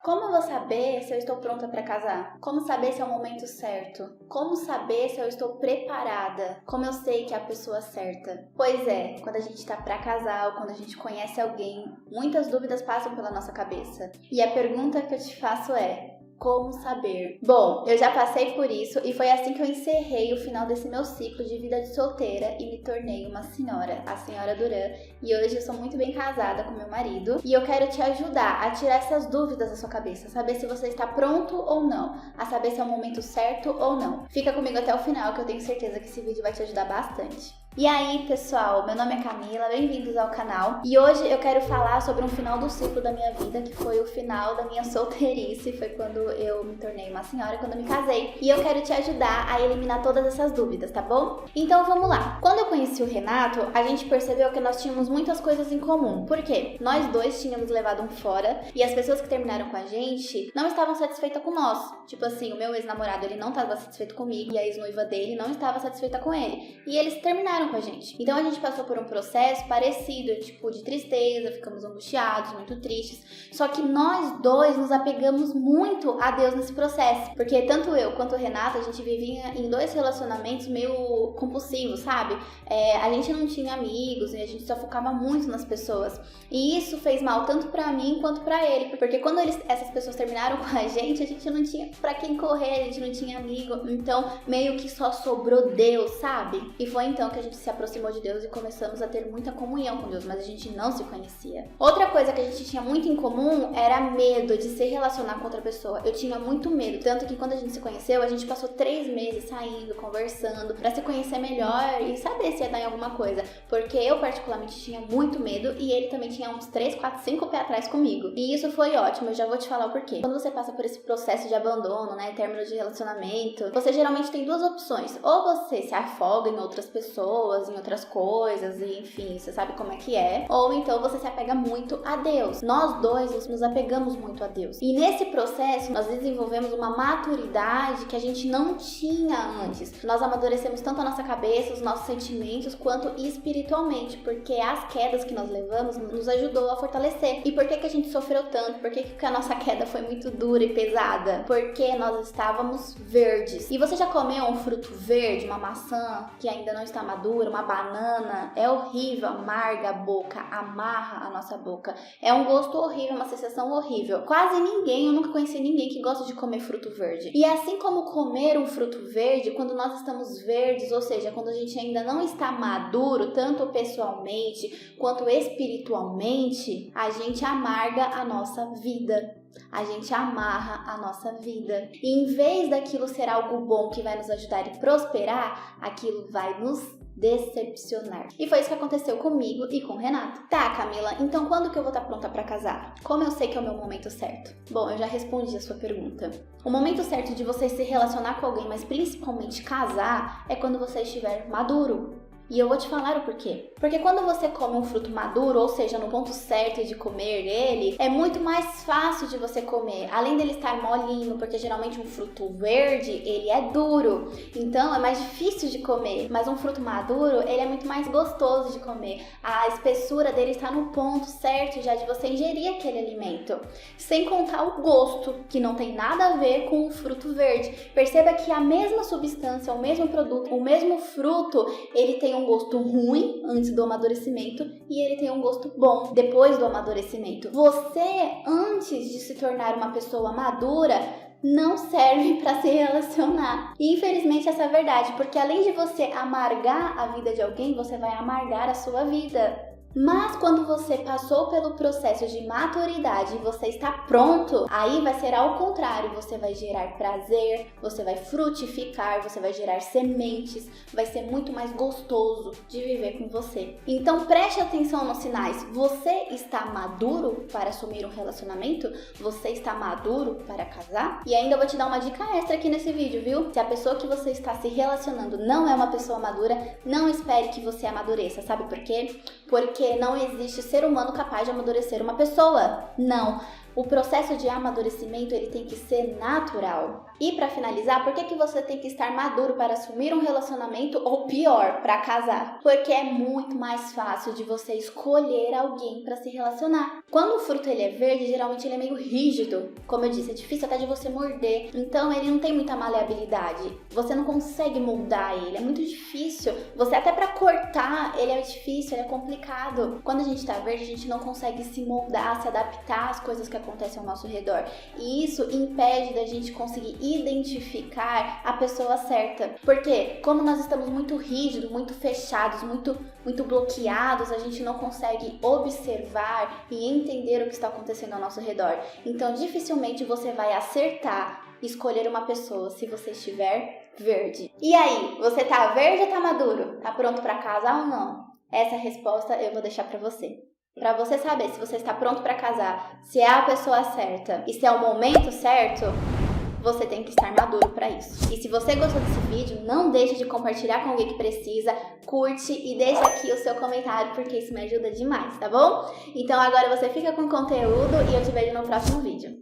Como eu vou saber se eu estou pronta para casar? Como saber se é o momento certo? Como saber se eu estou preparada? Como eu sei que é a pessoa certa? Pois é, quando a gente tá para casar ou quando a gente conhece alguém, muitas dúvidas passam pela nossa cabeça. E a pergunta que eu te faço é: como saber? Bom, eu já passei por isso e foi assim que eu encerrei o final desse meu ciclo de vida de solteira e me tornei uma senhora, a senhora Duran, e hoje eu sou muito bem casada com meu marido e eu quero te ajudar a tirar essas dúvidas da sua cabeça, saber se você está pronto ou não, a saber se é o momento certo ou não. Fica comigo até o final que eu tenho certeza que esse vídeo vai te ajudar bastante. E aí, pessoal, meu nome é Camila, bem-vindos ao canal. E hoje eu quero falar sobre um final do ciclo da minha vida, que foi o final da minha solteirice, foi quando eu me tornei uma senhora, quando eu me casei. E eu quero te ajudar a eliminar todas essas dúvidas, tá bom? Então vamos lá. Quando eu conheci o Renato, a gente percebeu que nós tínhamos muitas coisas em comum. Por quê? Nós dois tínhamos levado um fora e as pessoas que terminaram com a gente não estavam satisfeitas com nós. Tipo assim, o meu ex-namorado, ele não estava satisfeito comigo e a ex-noiva dele não estava satisfeita com ele. E eles terminaram com a gente. Então a gente passou por um processo parecido, tipo de tristeza, ficamos angustiados, muito tristes. Só que nós dois nos apegamos muito a Deus nesse processo. Porque tanto eu quanto o Renato, a gente vivia em dois relacionamentos meio compulsivos, sabe? A gente não tinha amigos e a gente só focava muito nas pessoas. E isso fez mal tanto pra mim quanto pra ele. Porque quando essas pessoas terminaram com a gente não tinha pra quem correr, a gente não tinha amigo. Então meio que só sobrou Deus, sabe? E foi então que a gente se aproximou de Deus e começamos a ter muita comunhão com Deus, mas a gente não se conhecia. Outra coisa que a gente tinha muito em comum era medo de se relacionar com outra pessoa. Eu tinha muito medo, tanto que quando a gente se conheceu, a gente passou 3 meses saindo, conversando, pra se conhecer melhor e saber se ia dar em alguma coisa. Porque eu particularmente tinha muito medo e ele também tinha uns 3, 4, 5 pés atrás comigo. E isso foi ótimo, eu já vou te falar o porquê. Quando você passa por esse processo de abandono, né, término de relacionamento, você geralmente tem duas opções. Ou você se afoga em outras pessoas, em outras coisas, e enfim, você sabe como é que é. Ou então você se apega muito a Deus. Nós dois nos apegamos muito a Deus. E nesse processo, nós desenvolvemos uma maturidade que a gente não tinha antes. Nós amadurecemos tanto a nossa cabeça, os nossos sentimentos, quanto espiritualmente, porque as quedas que nós levamos nos ajudou a fortalecer. E por que a gente sofreu tanto? Por que a nossa queda foi muito dura e pesada? Porque nós estávamos verdes. E você já comeu um fruto verde, uma maçã que ainda não está madura, uma banana? É horrível, amarga a boca, amarra a nossa boca. É um gosto horrível, uma sensação horrível. Quase ninguém, eu nunca conheci ninguém que gosta de comer fruto verde. E assim como comer um fruto verde, quando nós estamos verdes, ou seja, quando a gente ainda não está maduro, tanto pessoalmente quanto espiritualmente, a gente amarga a nossa vida. A gente amarra a nossa vida. E em vez daquilo ser algo bom que vai nos ajudar a prosperar, aquilo vai nos decepcionar. E foi isso que aconteceu comigo e com o Renato. Tá, Camila, então quando que eu vou estar pronta pra casar? Como eu sei que é o meu momento certo? Bom, eu já respondi a sua pergunta. O momento certo de você se relacionar com alguém, mas principalmente casar, é quando você estiver maduro. E eu vou te falar o porquê. Porque quando você come um fruto maduro, ou seja, no ponto certo de comer ele, é muito mais fácil de você comer. Além dele estar molinho, porque geralmente um fruto verde, ele é duro. Então, é mais difícil de comer. Mas um fruto maduro, ele é muito mais gostoso de comer. A espessura dele está no ponto certo já de você ingerir aquele alimento. Sem contar o gosto, que não tem nada a ver com o fruto verde. Perceba que a mesma substância, o mesmo produto, o mesmo fruto, ele tem um gosto ruim antes do amadurecimento e ele tem um gosto bom depois do amadurecimento. Você, antes de se tornar uma pessoa madura, não serve para se relacionar. E infelizmente essa é a verdade, porque além de você amargar a vida de alguém, você vai amargar a sua vida. Mas quando você passou pelo processo de maturidade e você está pronto, aí vai ser ao contrário, você vai gerar prazer, você vai frutificar, você vai gerar sementes, vai ser muito mais gostoso de viver com você. Então preste atenção nos sinais. Você está maduro para assumir um relacionamento? Você está maduro para casar? E ainda eu vou te dar uma dica extra aqui nesse vídeo, viu? Se a pessoa que você está se relacionando não é uma pessoa madura, não espere que você amadureça, sabe por quê? Porque não existe ser humano capaz de amadurecer uma pessoa. Não. O processo de amadurecimento ele tem que ser natural. E para finalizar, por que você tem que estar maduro para assumir um relacionamento ou pior, para casar? Porque é muito mais fácil de você escolher alguém para se relacionar. Quando o fruto ele é verde, geralmente ele é meio rígido. Como eu disse, é difícil até de você morder. Então ele não tem muita maleabilidade. Você não consegue moldar ele, é muito difícil. Você até para cortar, ele é difícil, ele é complicado. Quando a gente tá verde, a gente não consegue se moldar, se adaptar às coisas que acontecem ao nosso redor. E isso impede da gente conseguir identificar a pessoa certa. Porque como nós estamos muito rígidos, muito fechados, muito bloqueados, a gente não consegue observar e entender o que está acontecendo ao nosso redor. Então, dificilmente você vai acertar escolher uma pessoa se você estiver verde. E aí, você tá verde ou tá maduro? Tá pronto para casar ou não? Essa resposta eu vou deixar para você. Para você saber se você está pronto para casar, se é a pessoa certa e se é o momento certo, você tem que estar maduro para isso. E se você gostou desse vídeo, não deixe de compartilhar com alguém que precisa, curte e deixa aqui o seu comentário, porque isso me ajuda demais, tá bom? Então agora você fica com o conteúdo e eu te vejo no próximo vídeo.